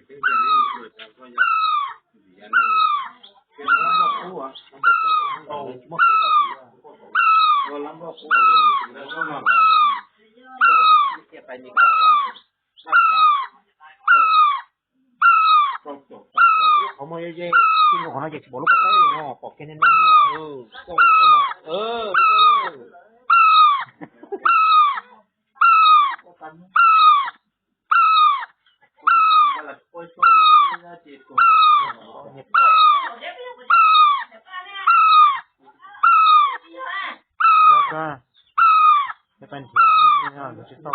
เขาไม่เยอะจริงของเขาอยากจะบอกลูกก็ได้เนาะปอกแค่นั้นเออก็จะเป็นที่นี่นะเราจะต้อง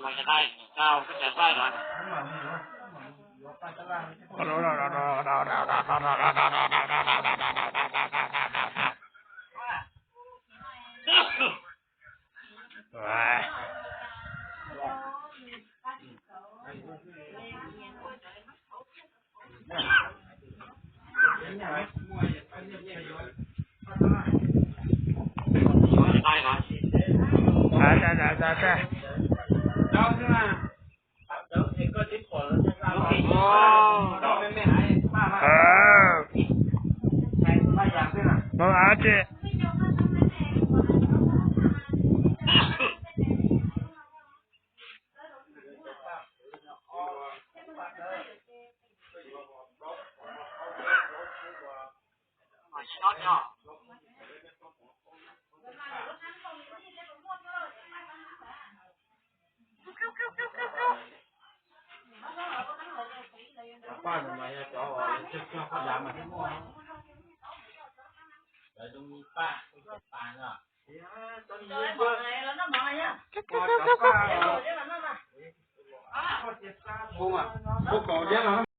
มันจะได้เจ้าก็จะได้หรอใช่เราใช่ไหมแล้วเองก็ติดก่อนแล้วจะทราบเราไม่หายป้าใช่ป้าอยากด้วยนะมาอาเจป้าทำไมจะจ่อจะเชื่อข้าวดำมาที่มั่วแล้วตรงนี้ป้าปานอ่ะตอนนี้เยอะแล้วน้ำมันอ่ะป้าเดี๋ยวนั่นน่ะพวกอ่ะพวกเก่าเยอะนะ